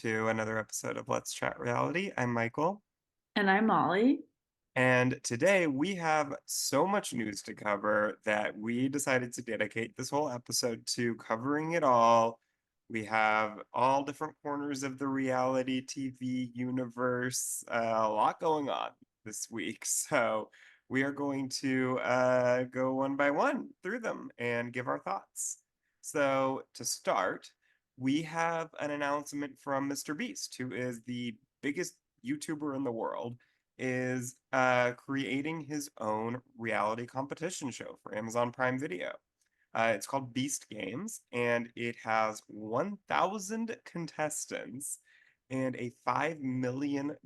to another episode of Let's Chat Reality. I'm Michael, And I'm Molly. and today we have so much news to cover that we decided to dedicate this whole episode to covering it all. We have all different corners of the reality TV universe, a lot going on this week. So we are going to go one by one through them and give our thoughts. So to start, we have an announcement from Mr. Beast, who is the biggest YouTuber in the world, is creating his own reality competition show for Amazon Prime Video. It's called Beast Games, and it has 1,000 contestants and a $5 million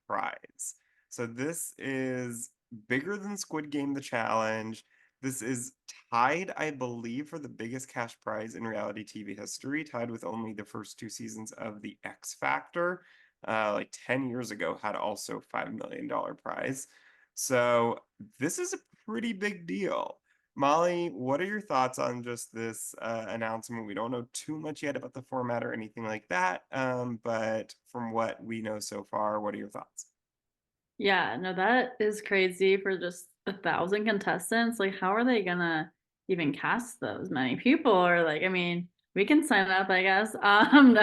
prize. So this is bigger than Squid Game The Challenge. This is tied, I believe, for the biggest cash prize in reality TV history, tied with only the first two seasons of The X Factor. Like 10 years ago, had also $5 million prize. So this is a pretty big deal. Molly, what are your thoughts on just this announcement? We don't know too much yet about the format or anything like that, but from what we know so far, what are your thoughts? Yeah, no, that is crazy for just 1,000 contestants. Like, how are they gonna even cast those many people? Or like, I mean, we can sign up, I guess. So I don't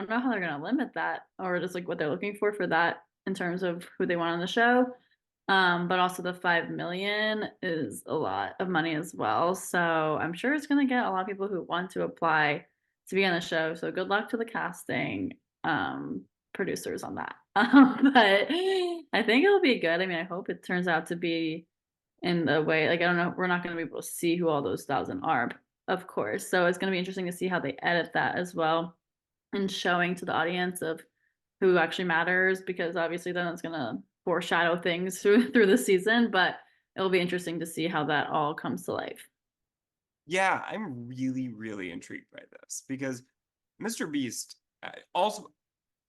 know how they're gonna limit that or just like what they're looking for that in terms of who they want on the show. But also the 5 million is a lot of money as well. So I'm sure it's gonna get a lot of people who want to apply to be on the show. So good luck to the casting producers on that. But I think it'll be good. I mean, I hope it turns out to be in the way, like, I don't know, we're not going to be able to see who all those 1,000 are, of course. So it's going to be interesting to see how they edit that as well and showing to the audience of who actually matters, because obviously then it's going to foreshadow things through the season. But it'll be interesting to see how that all comes to life. Yeah, I'm really, really intrigued by this because Mr. Beast also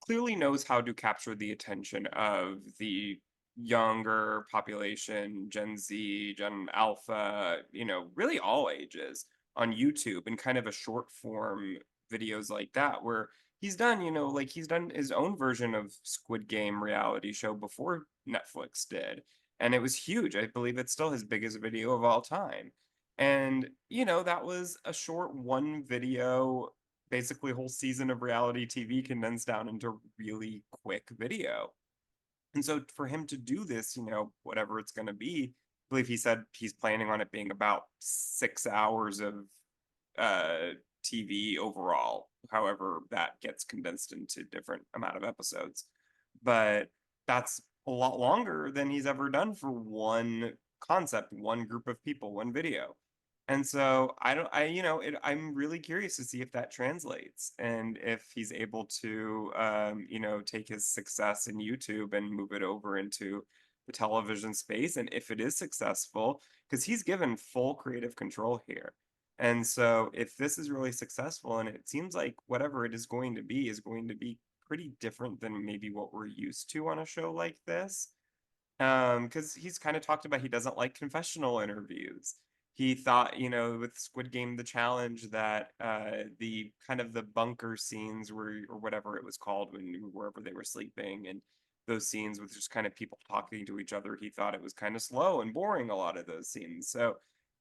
clearly knows how to capture the attention of the younger population, Gen Z, Gen Alpha, really all ages on YouTube and kind of a short form videos like that where he's done, like he's done his own version of Squid Game reality show before Netflix did. And it was huge. I believe it's still his biggest video of all time. And, that was a short one video, basically a whole season of reality TV condensed down into really quick video. And so for him to do this, whatever it's going to be, I believe he said he's planning on it being about 6 hours of uh, TV overall, however that gets condensed into different amount of episodes. But that's a lot longer than he's ever done for one concept, one group of people, one video. And so I don't, I, I'm really curious to see if that translates and if he's able to, take his success in YouTube and move it over into the television space. And if it is successful, because he's given full creative control here. And so if this is really successful, and it seems like whatever it is going to be pretty different than maybe what we're used to on a show like this. Because he's kind of talked about he doesn't like confessional interviews. He thought, with Squid Game The Challenge that the kind of the bunker scenes were, or whatever it was called, when wherever they were sleeping, and those scenes with just kind of people talking to each other, he thought it was kind of slow and boring, a lot of those scenes. So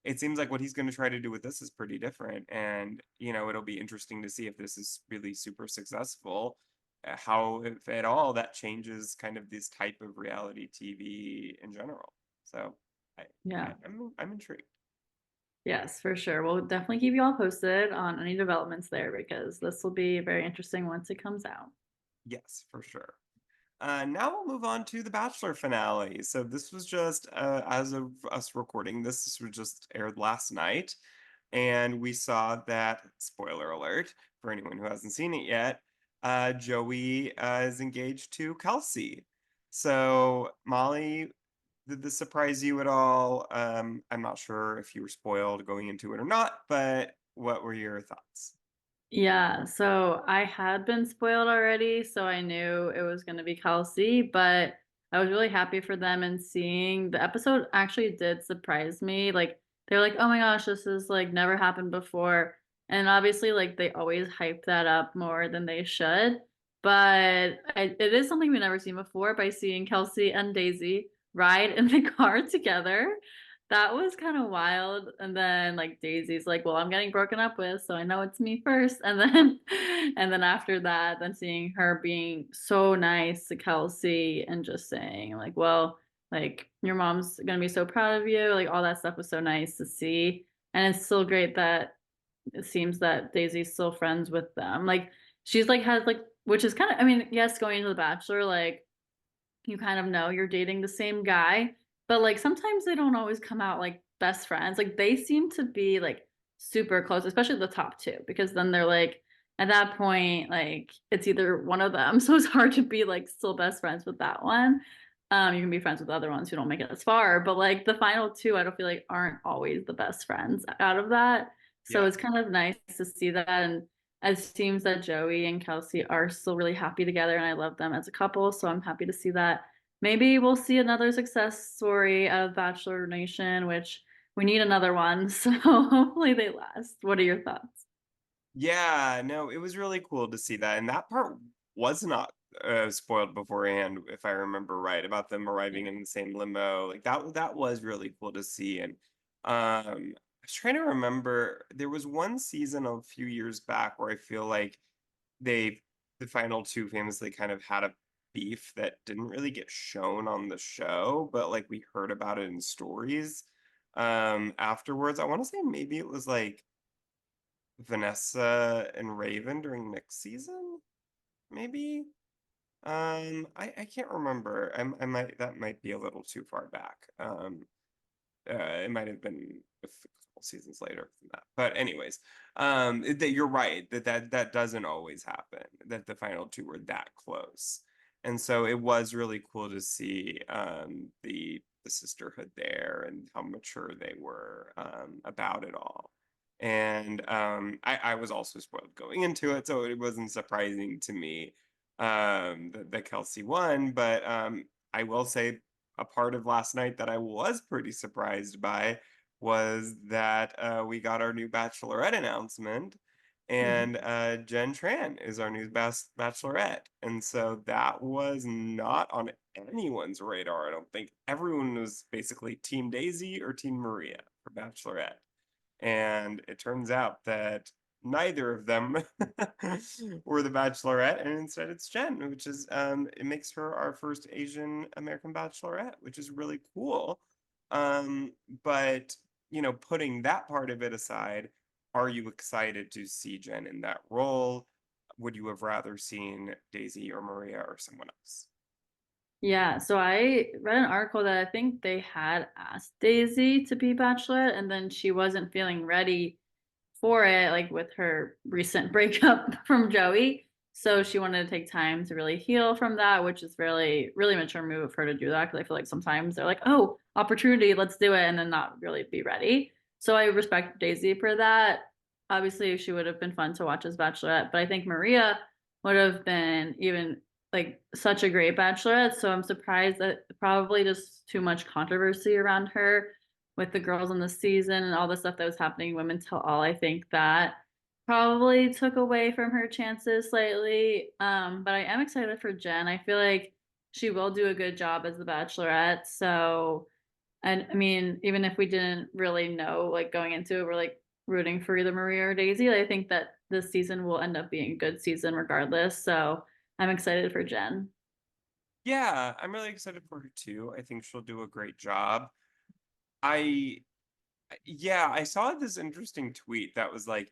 it seems like what he's going to try to do with this is pretty different. And, it'll be interesting to see if this is really super successful, how, if at all, that changes kind of this type of reality TV in general. So I, Yeah. I'm intrigued. Yes, for sure. We'll definitely keep you all posted on any developments there because this will be very interesting once it comes out. Yes, for sure. Now we'll move on to the Bachelor finale. So this was just, as of us recording this was just aired last night, and we saw that, spoiler alert for anyone who hasn't seen it yet, Joey is engaged to Kelsey. So Molly, did this surprise you at all? I'm not sure if you were spoiled going into it or not, but what were your thoughts? Yeah, so I had been spoiled already, so I knew it was going to be Kelsey, but I was really happy for them, and seeing the episode actually did surprise me. Like they're like, "Oh my gosh, this is like never happened before." And obviously, like they always hype that up more than they should. But it is something we've never seen before by seeing Kelsey and Daisy ride in the car together. That was kind of wild. And then like Daisy's like, well, I'm getting broken up with, so I know it's me first. And then and then after that, then seeing her being so nice to Kelsey and just saying, like, well, like your mom's gonna be so proud of you. Like all that stuff was so nice to see. And it's still great that it seems that Daisy's still friends with them. Like she's like has like which is kind of I mean, yes, going into the Bachelor, like you kind of know you're dating the same guy, but like sometimes they don't always come out like best friends. Like they seem to be like super close, especially the top two, because then they're like at that point, like it's either one of them. So it's hard to be like still best friends with that one. You can be friends with other ones who don't make it as far, but like the final two, I don't feel like aren't always the best friends out of that. So Yeah. it's kind of nice to see that. And it seems that Joey and Kelsey are still really happy together, and I love them as a couple. So I'm happy to see that. Maybe we'll see another success story out of Bachelor Nation, which we need another one. So hopefully they last. What are your thoughts? Yeah, no, it was really cool to see that. And that part was not spoiled beforehand, if I remember right, about them arriving in the same limo. Like that was really cool to see. And I was trying to remember, there was one season a few years back where I feel like they the final two famously kind of had a beef that didn't really get shown on the show, but like we heard about it in stories afterwards. I want to say maybe it was like Vanessa and Raven during next season, maybe. I can't remember. I might that might be a little too far back. It might have been a couple seasons later than that. But anyways, that you're right that doesn't always happen. That the final two were that close, and so it was really cool to see the sisterhood there and how mature they were about it all. And I was also spoiled going into it, so it wasn't surprising to me that Kelsey won. But I will say a part of last night that I was pretty surprised by was that we got our new Bachelorette announcement, Mhm. and Jen Tran is our new Bachelorette, and so that was not on anyone's radar. I don't think everyone was basically Team Daisy or Team Maria for Bachelorette. And it turns out that neither of them were the Bachelorette, and instead it's Jen, which is it makes her our first Asian American Bachelorette, which is really cool. Um, but putting that part of it aside, are you excited to see Jen in that role? Would you have rather seen Daisy or Maria or someone else? Yeah, so I read an article that I think they had asked Daisy to be Bachelorette, and then she wasn't feeling ready for it, like with her recent breakup from Joey. So she wanted to take time to really heal from that, which is really, really mature move of her to do that. Because I feel like sometimes they're like, oh, opportunity, let's do it, and then not really be ready. So I respect Daisy for that. Obviously, she would have been fun to watch as Bachelorette, but I think Maria would have been even like such a great Bachelorette. So I'm surprised that probably just too much controversy around her with the girls in the season and all the stuff that was happening Women Tell All. I think that probably took away from her chances slightly. But I am excited for Jen. I feel like she will do a good job as the Bachelorette. So, and I mean, even if we didn't really know, like going into it, we're like rooting for either Maria or Daisy. I think that this season will end up being a good season regardless. So I'm excited for Jen. Yeah, I'm really excited for her too. I think she'll do a great job. I Yeah, I saw this interesting tweet that was like,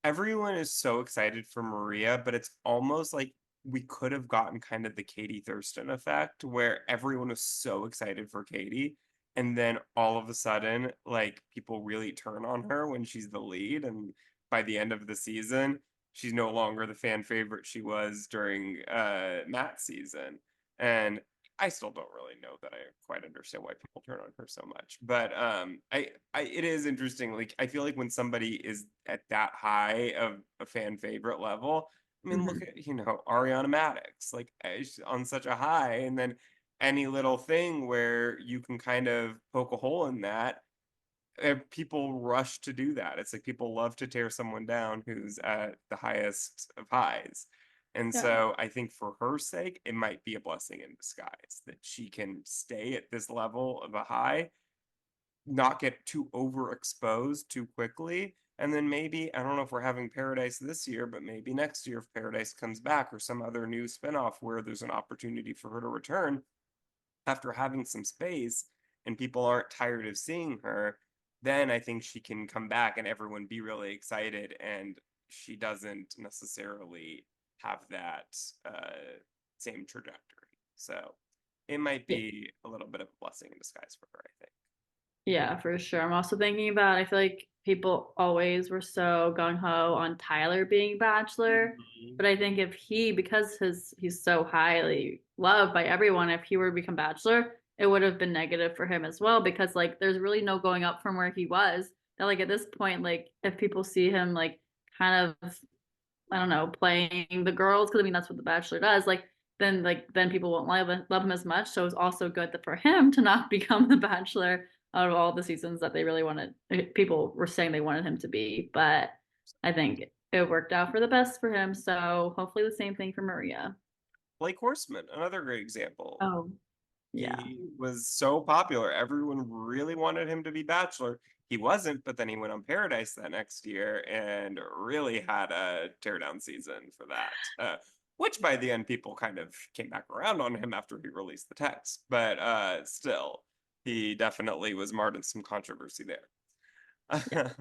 everyone is so excited for Maria, but it's almost like we could have gotten kind of the Katie Thurston effect where everyone was so excited for Katie. And then all of a sudden, like people really turn on her when she's the lead. And by the end of the season, she's no longer the fan favorite she was during Matt's season. And I still don't really know that I quite understand why people turn on her so much. But I it is interesting. Like I feel like when somebody is at that high of a fan favorite level, I mean, look Mhm. at Ariana Madix, like she's on such a high, and then any little thing where you can kind of poke a hole in that people rush to do that. It's like people love to tear someone down who's at the highest of highs. And Yeah. so I think for her sake, it might be a blessing in disguise that she can stay at this level of a high, not get too overexposed too quickly. And then maybe, I don't know if we're having Paradise this year, but maybe next year if Paradise comes back or some other new spinoff where there's an opportunity for her to return after having some space and people aren't tired of seeing her, then I think she can come back and everyone be really excited and she doesn't necessarily have that same trajectory. So it might Yeah. be a little bit of a blessing in disguise for her, I think. Yeah, for sure. I'm also thinking about, I feel like people always were so gung ho on Tyler being Bachelor. Mhm. But I think if he, because he's so highly loved by everyone, if he were to become Bachelor, it would have been negative for him as well. Because like there's really no going up from where he was. That like at this point, like if people see him like kind of, I don't know, playing the girls, because I mean that's what the Bachelor does, then people won't love him as much. So it's also good that for him to not become the Bachelor out of all the seasons that they really wanted, people were saying they wanted him to be. But I think it worked out for the best for him. So hopefully the same thing for Maria. Blake Horseman, another great example. Oh, yeah. He was so popular. Everyone really wanted him to be Bachelor. He wasn't, but then he went on Paradise that next year and really had a teardown season for that. Which by the end, people kind of came back around on him after he released the text. But still, he definitely was marred in some controversy Yeah. there.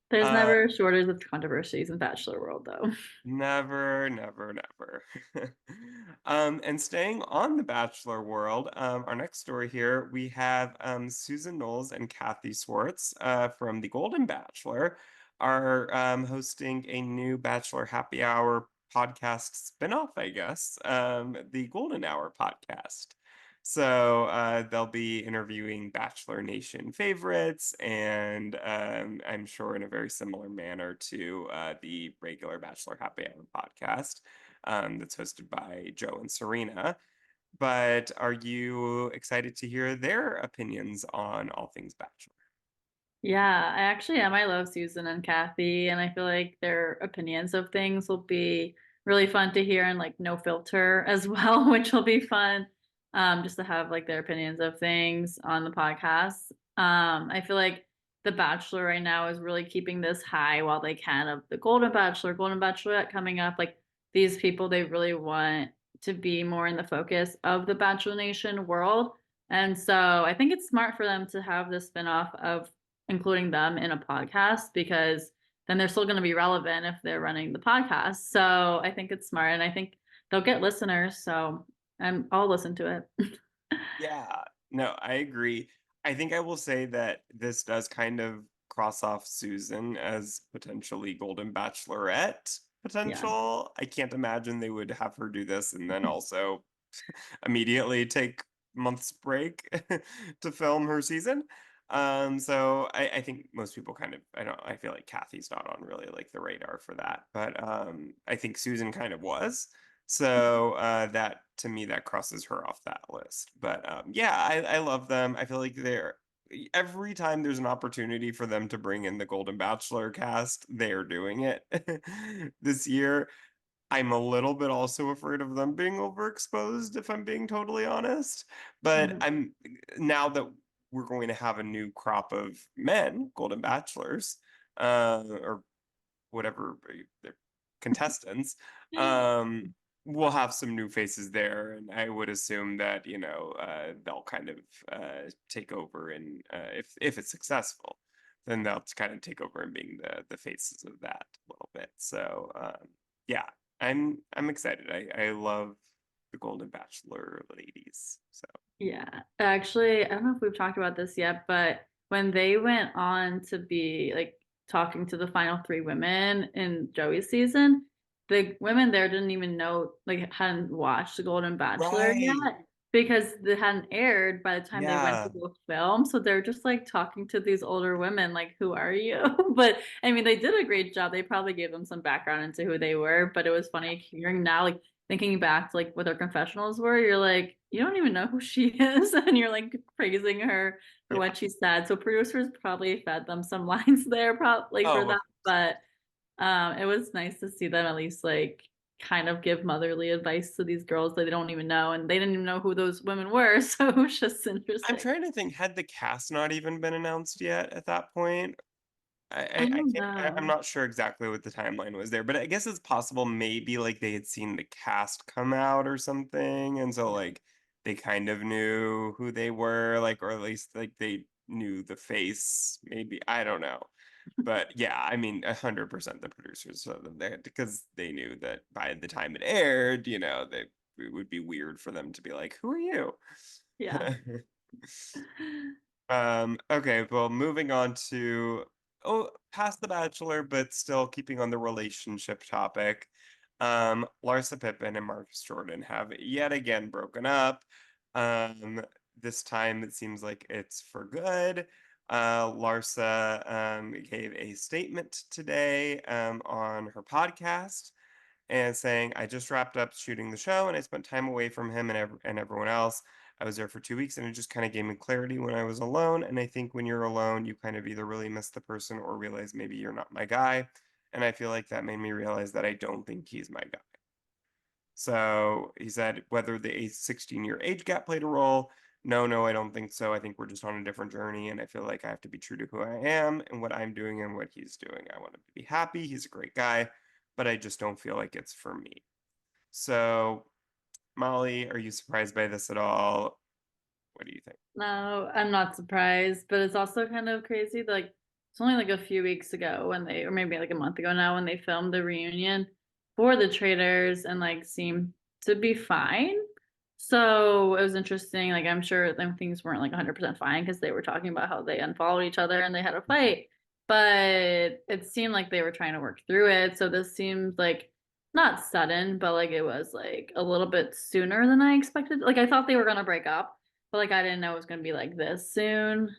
There's uh, never a shortage of controversies in Bachelor world though. Never, never, never. And staying on the Bachelor world, our next story here, we have Susan Knowles and Kathy Swartz from The Golden Bachelor are hosting a new Bachelor Happy Hour podcast spinoff, I guess, the Golden Hour podcast. So they'll be interviewing Bachelor Nation favorites, and I'm sure in a very similar manner to the regular Bachelor Happy Hour podcast that's hosted by Joe and Serena. But are you excited to hear their opinions on all things Bachelor? Yeah, I actually am. I love Susan and Kathy, and I feel like their opinions of things will be really fun to hear and like no filter as well, which will be fun. Just to have like their opinions of things on the podcast. I feel like The Bachelor right now is really keeping this high while they can of the Golden Bachelor, Golden Bachelorette coming up. Like these people, they really want to be more in the focus of the Bachelor Nation world. And so I think it's smart for them to have this spinoff of including them in a podcast because then they're still going to be relevant if they're running the podcast. So I think it's smart and I think they'll get listeners. So I'll listen to it. Yeah, no, I agree. I think I will say that this does kind of cross off Susan as potentially Golden Bachelorette Yeah. potential. I can't imagine they would have her do this and then also immediately take months break to film her season. So I think most people kind of I feel like Kathy's not on really like the radar for that, but I think Susan kind of was. So that to me that crosses her off that list. But yeah, I love them. I feel like they're every time there's an opportunity for them to bring in the Golden Bachelor cast, they're doing it this year. I'm a little bit also afraid of them being overexposed, if I'm being totally honest. But Mhm. I'm now that we're going to have a new crop of men, Golden Bachelors, or whatever they're contestants, um, we'll have some new faces there, and I would assume that they'll kind of take over, and if it's successful, then they'll kind of take over and being the faces of that a little bit. So yeah, I'm excited. I love the Golden Bachelor ladies. So Yeah. Actually, I don't know if we've talked about this yet, but when they went on to be like talking to the final three women in Joey's season, the women there didn't even know, like, hadn't watched The Golden Bachelor right, yet because it hadn't aired by the time they went to yeah, go film. So they're just like talking to these older women, like, who are you? But I mean, they did a great job. They probably gave them some background into who they were, but it was funny hearing now, like, thinking back to like what their confessionals were, you're like, you don't even know who she is, and you're like praising her for Yeah. what she said. So producers probably fed them some lines there, probably for Oh, that. But it was nice to see them at least like kind of give motherly advice to these girls that they don't even know, and they didn't even know who those women were. So it was just I'm interesting. trying to think, had the cast not even been announced yet at that point? I I don't can't I'm know. not sure exactly what the timeline was there, but I guess it's possible maybe like they had seen the cast come out or something, and so like they kind of knew who they were, like, or at least like they knew the face, maybe. I don't know. But yeah, I mean, 100% the producers saw them there because they knew that by the time it aired, it would be weird for them to be like, "Who are you?" Yeah. Okay, well, moving on to past The Bachelor, but still keeping on the relationship topic. Larsa Pippen and Marcus Jordan have yet again broken up. Um, this time it seems like it's for good. Larsa gave a statement today on her podcast and saying, I just wrapped up shooting the show and I spent time away from him and everyone else. I was there for 2 weeks and it just kind of gave me clarity when I was alone. And I think when you're alone, you kind of either really miss the person or realize maybe you're not my guy. And I feel like that made me realize that I don't think he's my guy. So he said, whether the 16-year age gap played a role, no, I don't think so. I think we're just on a different journey. And I feel like I have to be true to who I am and what I'm doing and what he's doing. I want him to be happy. He's a great guy, but I just don't feel like it's for me. So, Molly, are you surprised by this at all? What do you think? No, I'm not surprised, but it's also kind of crazy. Like, it's only like a few weeks ago when they, or maybe like a month ago now, when they filmed the reunion for the traders and like seemed to be fine. So it was interesting. Like, I'm sure them things weren't like 100% fine because they were talking about how they unfollowed each other and they had a fight, but it seemed like they were trying to work through it. So this seems like not sudden, but like it was like a little bit sooner than I expected. Like, I thought they were gonna break up, but like I didn't know it was gonna be like this soon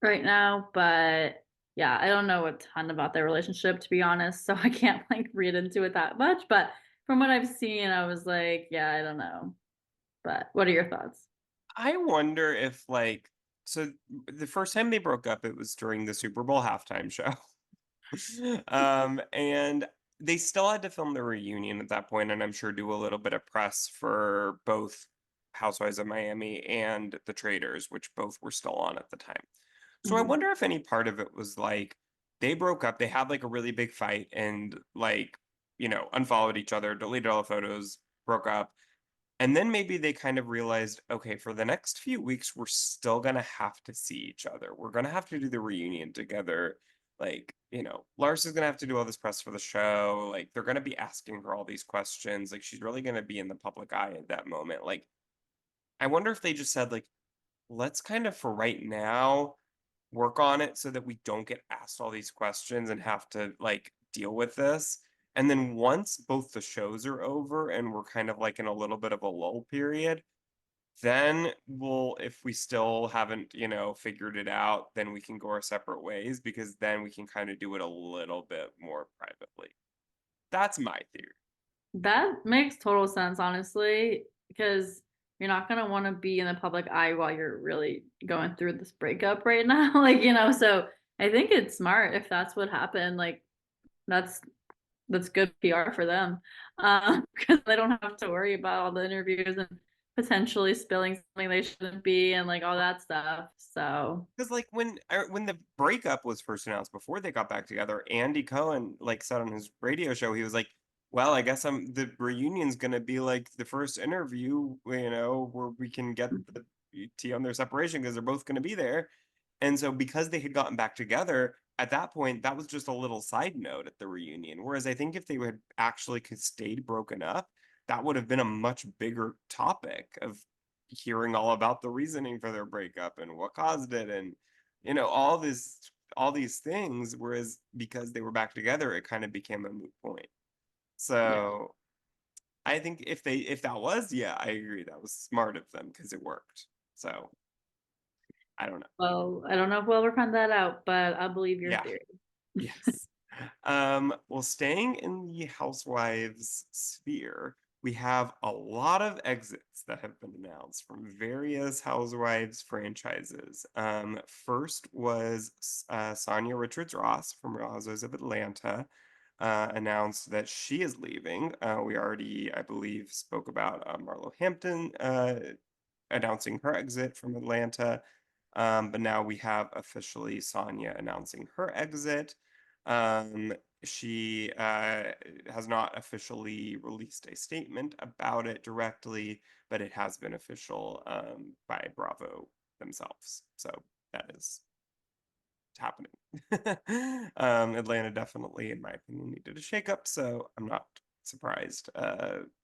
right now. But yeah, I don't know a ton about their relationship to be honest, so I can't like read into it that much. But from what I've seen, I was like, yeah, I don't know. But what are your thoughts? I wonder if, like, so the first time they broke up, it was during the Super Bowl halftime show. And they still had to film the reunion at that point, and I'm sure do a little bit of press for both Housewives of Miami and The Traders, which both were still on at the time. So I Mhm. wonder if any part of it was like they broke up, they had like a really big fight and like, unfollowed each other, deleted all the photos, broke up. And then maybe they kind of realized, okay, for the next few weeks, we're still gonna have to see each other. We're gonna have to do the reunion together. Like, Lars is gonna have to do all this press for the show. Like, they're gonna be asking her all these questions. Like, she's really gonna be in the public eye at that moment. Like, I wonder if they just said, like, let's kind of for right now work on it so that we don't get asked all these questions and have to like deal with this. And then once both the shows are over and we're kind of like in a little bit of a lull period, then we'll, if we still haven't, figured it out, then we can go our separate ways because then we can kind of do it a little bit more privately. That's my theory. That makes total sense, honestly, because you're not gonna want to be in the public eye while you're really going through this breakup right now. Like, so I think it's smart if that's what happened. Like, that's that's good PR for them. Because they don't have to worry about all the interviews and potentially spilling something they shouldn't be and like all that stuff. So Because like when the breakup was first announced before they got back together, Andy Cohen like said on his radio show, he was like, "Well, I guess the reunion's gonna be like the first interview, where we can get the tea on their separation because they're both gonna be there." And so because they had gotten back together at that point, that was just a little side note at the reunion. Whereas I think if they had actually stayed broken up, that would have been a much bigger topic of hearing all about the reasoning for their breakup and what caused it and all these things. Whereas because they were back together, it kind of became a moot point. yeah. So I think if that was, yeah, I agree. That was smart of them because it worked. So I don't know. Well, I don't know if we'll ever find that out, but I believe your Yeah. theory. Yes. Well, staying in the housewives sphere, we have a lot of exits that have been announced from various Housewives franchises. First was Sonia Richards Ross from Real Housewives of Atlanta announced that she is leaving. We already, I believe, spoke about Marlo Hampton announcing her exit from Atlanta. But now we have officially Sonia announcing her exit. Um, she has not officially released a statement about it directly, but it has been official by Bravo themselves. So that is happening. Atlanta definitely, in my opinion, needed a shakeup, so I'm not surprised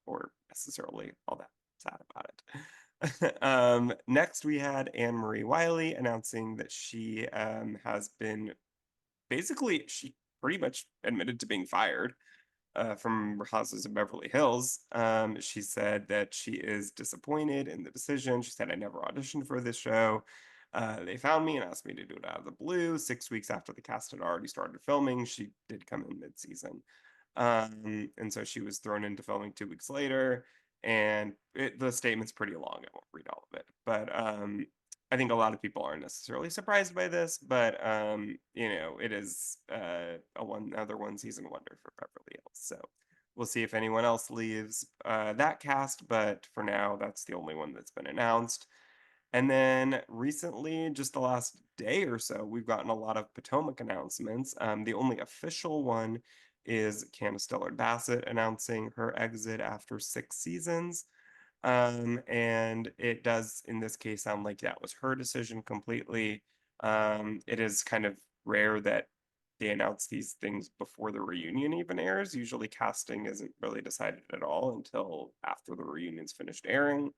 or necessarily all that sad about it. Next, we had Anne Marie Wiley announcing that she has been basically, she pretty much admitted to being fired from Houses of Beverly Hills. She said that she is disappointed in the decision. She said, I never auditioned for this show. They found me and asked me to do it out of the blue. 6 weeks after the cast had already started filming, she did come in mid-season. And so she was thrown into filming 2 weeks later. And the statement's pretty long. I won't read all of it. But I think a lot of people aren't necessarily surprised by this, but it is another 1 season wonder for Beverly Hills. So we'll see if anyone else leaves that cast, but for now, that's the only one that's been announced. And then recently, just the last day or so, we've gotten a lot of Potomac announcements. The only official one is Candace Dillard Bassett announcing her exit after 6 seasons. And it does, in this case, sound like that was her decision completely. It is kind of rare that they announce these things before the reunion even airs. Usually, casting isn't really decided at all until after the reunion's finished airing.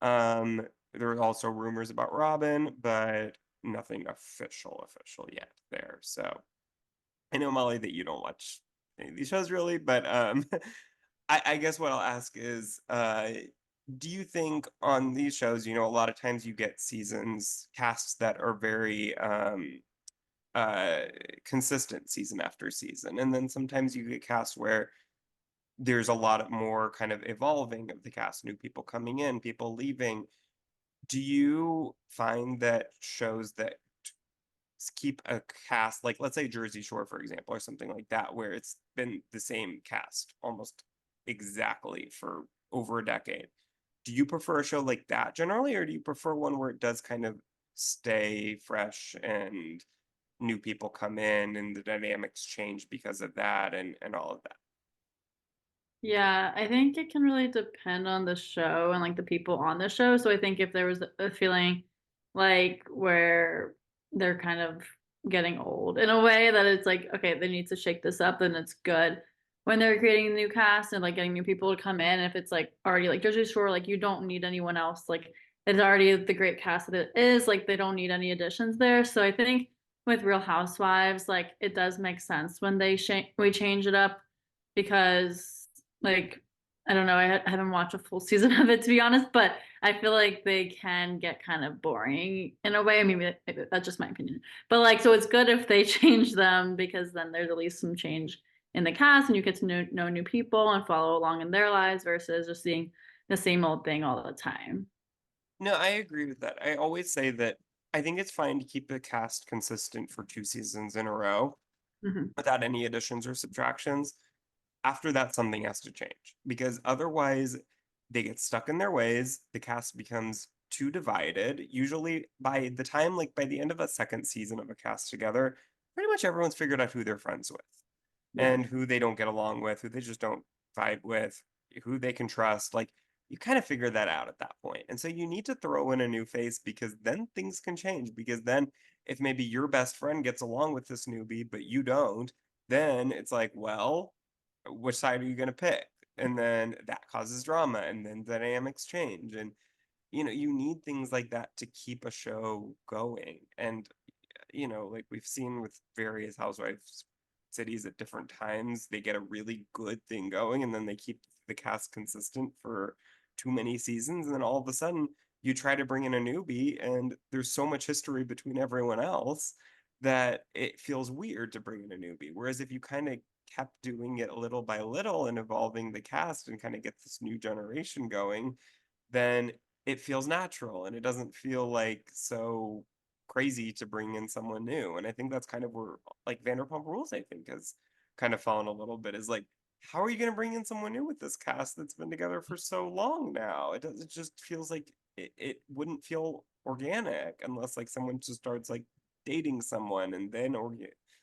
There are also rumors about Robin, but nothing official yet there. So I know, Molly, that you don't watch any of these shows really, but I guess what I'll ask is, do you think on these shows, a lot of times you get seasons casts that are very uh consistent season after season, and then sometimes you get casts where there's a lot more kind of evolving of the cast, new people coming in, people leaving. Do you find that shows that keep a cast, like let's say Jersey Shore, for example, or something like that, where it's been the same cast almost exactly for over a decade? Do you prefer a show like that generally, or do you prefer one where it does kind of stay fresh and new people come in and the dynamics change because of that and all of that? Yeah, I think it can really depend on the show and like the people on the show. So I think if there was a feeling like where they're kind of getting old in a way that it's like, okay, they need to shake this up, then it's good. When they're creating a new cast and like getting new people to come in, if it's like already like Jersey Shore, like you don't need anyone else. Like it's already the great cast that it is, like they don't need any additions there. So I think with Real Housewives, like it does make sense when we change it up because like I don't know, I haven't watched a full season of it to be honest, but I feel like they can get kind of boring in a way. I mean, that's just my opinion. But like, so it's good if they change them because then there's at least some change in the cast and you get to know new people and follow along in their lives versus just seeing the same old thing all the time. No, I agree with that. I always say that I think it's fine to keep the cast consistent for 2 seasons in a row Hmm. without any additions or subtractions. After that, something has to change because otherwise they get stuck in their ways. The cast becomes too divided. Usually, by the time, like by the end of a second season of a cast together, pretty much everyone's figured out who they're friends with Yeah. and who they don't get along with, who they just don't vibe with, who they can trust. Like you kind of figure that out at that point. And so you need to throw in a new face because then things can change. Because then if maybe your best friend gets along with this newbie, but you don't, then it's like, well, which side are you going to pick? And then that causes drama and then the dynamics change. And, you need things like that to keep a show going. And, like we've seen with various housewives cities at different times, they get a really good thing going and then they keep the cast consistent for too many seasons. And then all of a sudden, you try to bring in a newbie and there's so much history between everyone else that it feels weird to bring in a newbie. Whereas if you kind of kept doing it little by little and evolving the cast and kind of get this new generation going, then it feels natural and it doesn't feel like so crazy to bring in someone new. And I think that's kind of where like Vanderpump Rules, I think, has kind of fallen a little bit is like, how are you going to bring in someone new with this cast that's been together for so long now? It just feels like it wouldn't feel organic unless like someone just starts like dating someone and then or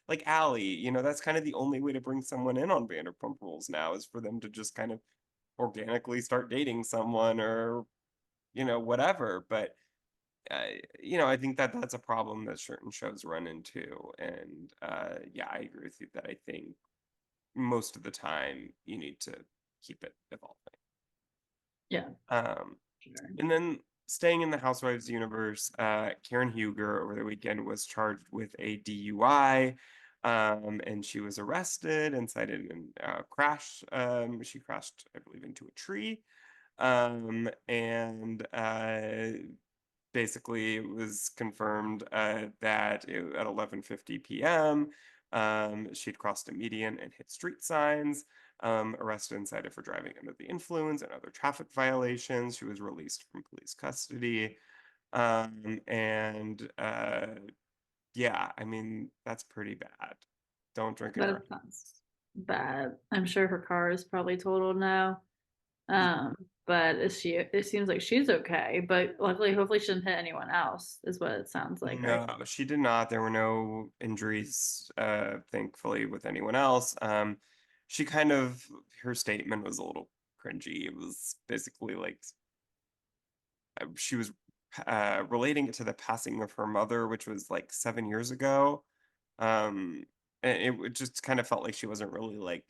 like Allie, that's kind of the only way to bring someone in on Vanderpump Rules now is for them to just kind of organically start dating someone or whatever. But I think that that's a problem that certain shows run into. And yeah, I agree with you that I think most of the time you need to keep it evolving. Yeah, Um, sure. and then staying in the Housewives universe, Karen Huger over the weekend was charged with a DUI. And she was arrested and cited in a crash. She crashed, I believe, into a tree. And basically it was confirmed that at 11:50 p.m. She'd crossed a median and hit street signs. Arrested and cited for driving under the influence and other traffic violations. She was released from police custody. And yeah, I mean, that's pretty bad. Don't drink and drive. That sounds bad. I'm sure her car is probably totaled now. Um, but it seems like she's okay, but luckily, hopefully she didn't hit anyone else, is what it sounds like, right? No, she did not. There were no injuries, thankfully, with anyone else. She kind of, her statement was a little cringy. It was basically like she was relating it to the passing of her mother, which was like 7 years ago. And it just kind of felt like she wasn't really like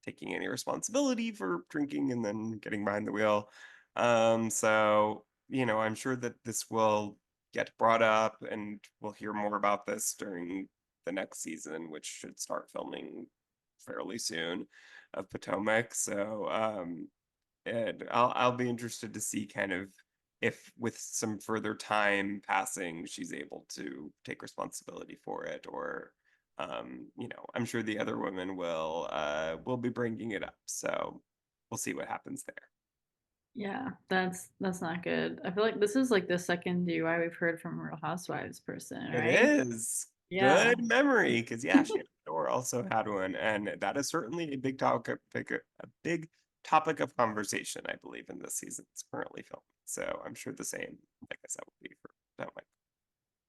taking any responsibility for drinking and then getting behind the wheel. So, I'm sure that this will get brought up and we'll hear more about this during the next season, which should start filming fairly soon of Potomac. So, and I'll be interested to see kind of if with some further time passing, she's able to take responsibility for it, or I'm sure the other women will be bringing it up. So we'll see what happens there. Yeah, that's not good. I feel like this is like the second DUI we've heard from a Real Housewives person, It right? is Yeah. good memory because yeah, Shannon Door also had one, and that is certainly a big topic of conversation, I believe, in this season. It's currently filming, so I'm sure the same, like I said, will be for that one.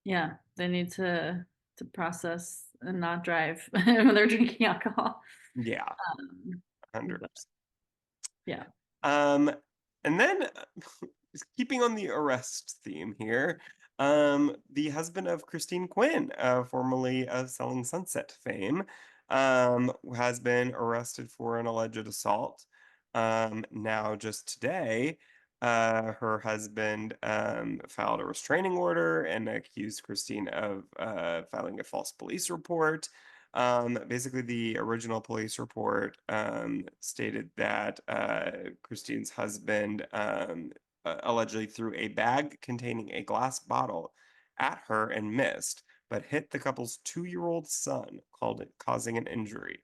Yeah, they need to process and not drive when they're drinking alcohol. Yeah, Um, but 100%. yeah. Um, and then keeping on the arrest theme here, the husband of Christine Quinn, formerly of Selling Sunset fame, has been arrested for an alleged assault. Now, just today, her husband filed a restraining order and accused Christine of filing a false police report. Basically, the original police report stated that Christine's husband allegedly threw a bag containing a glass bottle at her and missed, but hit the couple's 2-year-old son, causing an injury.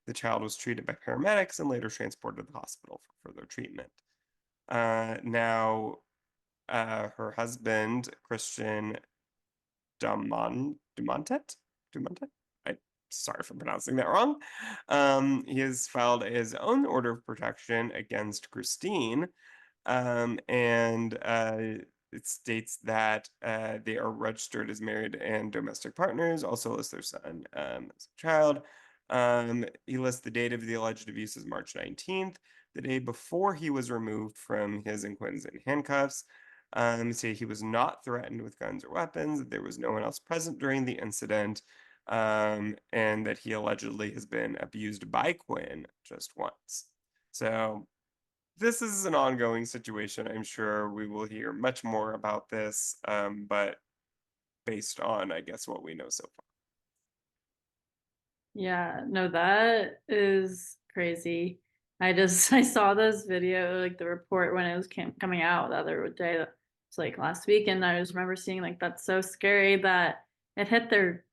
The child was treated by paramedics and later transported to the hospital for further treatment. Now, her husband, Christian Dumontet? Dumontet? I sorry for pronouncing that wrong. He has filed his own order of protection against Christine, and it states that they are registered as married and domestic partners. Also lists their son as a child. He lists the date of the alleged abuse as March 19th, the day before he was removed from his and Quinn's in handcuffs. Say he was not threatened with guns or weapons, that there was no one else present during the incident, and that he allegedly has been abused by Quinn just once. So this is an ongoing situation. I'm sure we will hear much more about this, but based on, I guess, what we know so far. Yeah, no, that is crazy. I saw this video, like the report when it was coming out the other day. It's like last week, and I just remember seeing like that's so scary that it hit their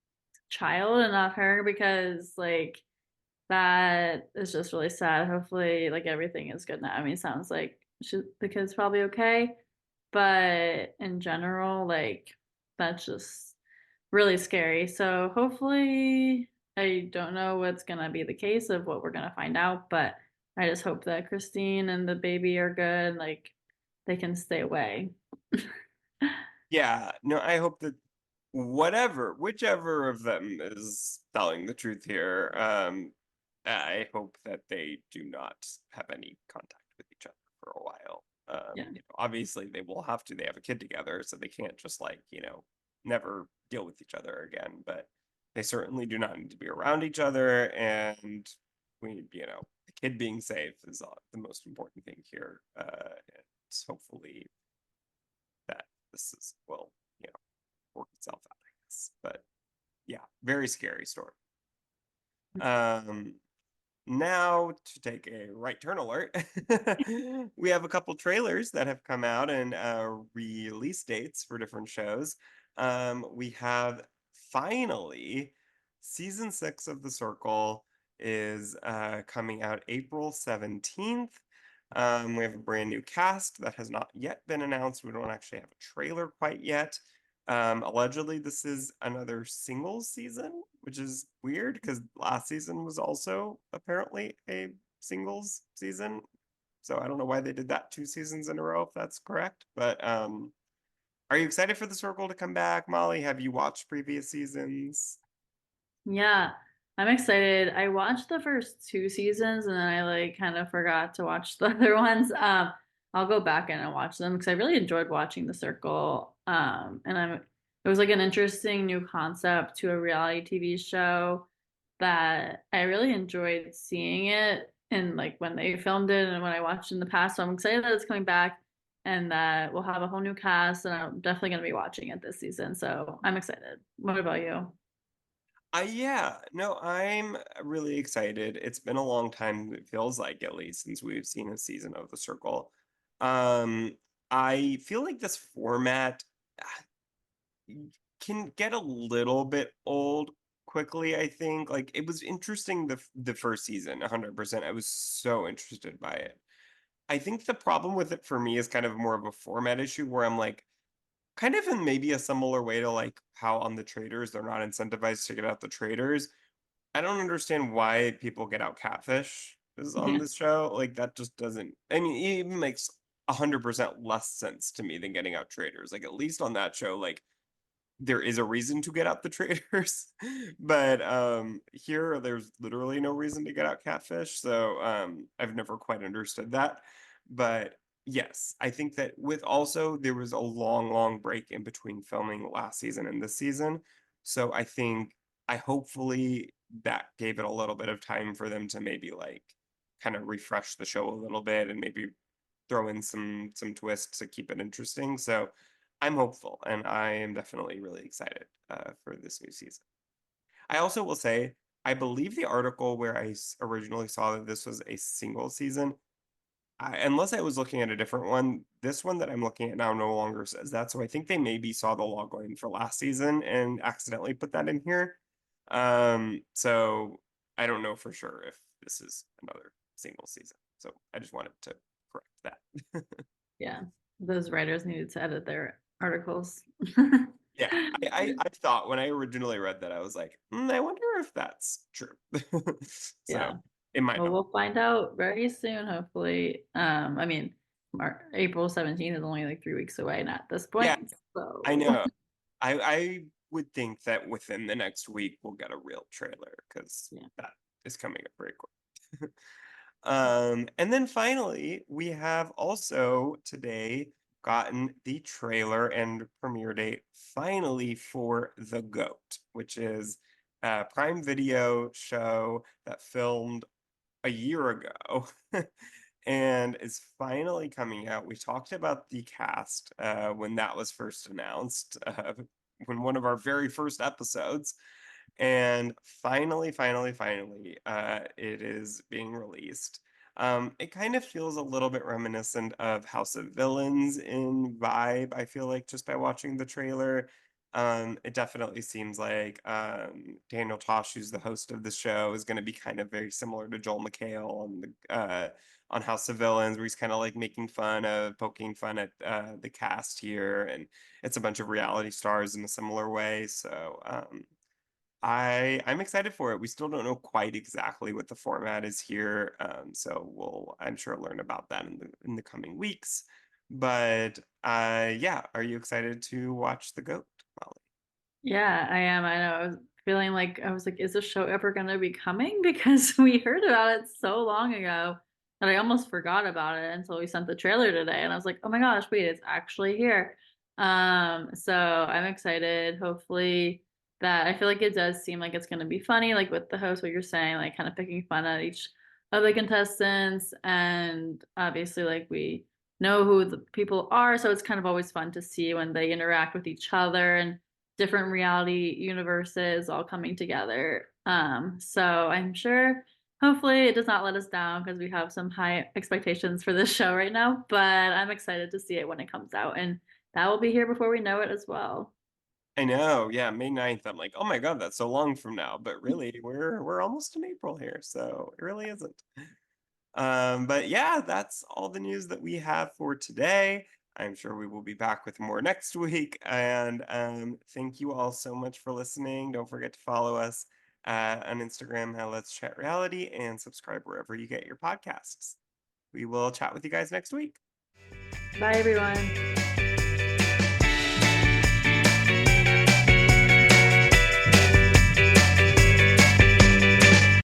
child and not her because like that is just really sad. Hopefully, like everything is good now. I mean, it sounds like the kid's probably okay, but in general, like that's just really scary. So hopefully, I don't know what's gonna be the case of what we're gonna find out, but I just hope that Christine and the baby are good, like they can stay away. Yeah, no, I hope that whichever of them is telling the truth here, I hope that they do not have any contact with each other for a while. Yeah. Obviously they will have to, they have a kid together, so they can't just like, never deal with each other again, but they certainly do not need to be around each other, and the kid being safe is the most important thing here. It's hopefully that will, work itself out, I guess. But yeah, very scary story. Um, Now to take a right turn alert, we have a couple trailers that have come out and release dates for different shows. We have finally season 6 of The Circle is coming out April 17th. We have a brand new cast that has not yet been announced. We don't actually have a trailer quite yet. Allegedly, this is another singles season, which is weird because last season was also apparently a singles season. So I don't know why they did that 2 seasons in a row, if that's correct. But are you excited for The Circle to come back, Molly? Have you watched previous seasons? Yeah, I'm excited. I watched the first 2 seasons and then I like kind of forgot to watch the other ones. I'll go back in and watch them because I really enjoyed watching The Circle. It was like an interesting new concept to a reality TV show that I really enjoyed seeing it and like when they filmed it and when I watched in the past. So I'm excited that it's coming back and that we'll have a whole new cast and I'm definitely going to be watching it this season. So I'm excited. What about you? Yeah, no, I'm really excited. It's been a long time, it feels like at least, since we've seen a season of The Circle. Um, I feel like this format can get a little bit old quickly, I think. Like it was interesting the first season, 100%. I was so interested by it. I think the problem with it for me is kind of more of a format issue where I'm like, kind of in maybe a similar way to like how on the traders they're not incentivized to get out the traders. I don't understand why people get out catfish is on Yeah. this show. Like that just doesn't. I mean, it even makes 100% less sense to me than getting out traders. Like at least on that show, like there is a reason to get out the traders, but here there's literally no reason to get out catfish. So I've never quite understood that. But yes, I think that with also there was a long break in between filming last season and this season. So I hopefully that gave it a little bit of time for them to maybe like kind of refresh the show a little bit and maybe throw in some twists to keep it interesting. So I'm hopeful, and I am definitely really excited for this new season. I also will say, I believe the article where I originally saw that this was a single season, unless I was looking at a different one, this one that I'm looking at now no longer says that. So I think they maybe saw the log line for last season and accidentally put that in here. So I don't know for sure if this is another single season. So I just wanted to correct that. Yeah, those writers needed to edit their articles. Yeah, I thought when I originally read that, I was like, I wonder if that's true. So Yeah. it might Well, not. we'll find out very soon, hopefully. I mean, April 17th is only like 3 weeks away, not at this Yeah, point. I So, know. I would think that within the next week we'll get a real trailer because yeah. that is coming up very quick. And then finally, we have also today gotten the trailer and premiere date finally for The Goat, which is a Prime Video show that filmed a year ago and is finally coming out. We talked about the cast when that was first announced, when one of our very first episodes. And finally, it is being released. It kind of feels a little bit reminiscent of House of Villains in vibe, I feel like, just by watching the trailer. It definitely seems like Daniel Tosh, who's the host of the show, is going to be kind of very similar to Joel McHale on House of Villains, where he's kind of like making fun of, poking fun at the cast here, and it's a bunch of reality stars in a similar way. So I'm excited for it. We still don't know quite exactly what the format is here, so we'll I'm sure learn about that in the coming weeks. But yeah, are you excited to watch The Goat, Molly? Yeah, I am. I know. I was feeling like I was like, is this show ever gonna be coming? Because we heard about it so long ago that I almost forgot about it until we sent the trailer today, and I was like, oh my gosh, wait, it's actually here. So I'm excited. Hopefully that I feel like it does seem like it's gonna be funny, like with the host, what you're saying, like kind of picking fun at each of the contestants, and obviously like we know who the people are, so it's kind of always fun to see when they interact with each other and different reality universes all coming together. So I'm sure hopefully it does not let us down because we have some high expectations for this show right now, but I'm excited to see it when it comes out and that will be here before we know it as well. I know, yeah, May 9th. I'm like, oh my God, that's so long from now. But really, we're almost in April here, so it really isn't. But yeah, that's all the news that we have for today. I'm sure we will be back with more next week. And thank you all so much for listening. Don't forget to follow us on Instagram at Let's Chat Reality and subscribe wherever you get your podcasts. We will chat with you guys next week. Bye everyone.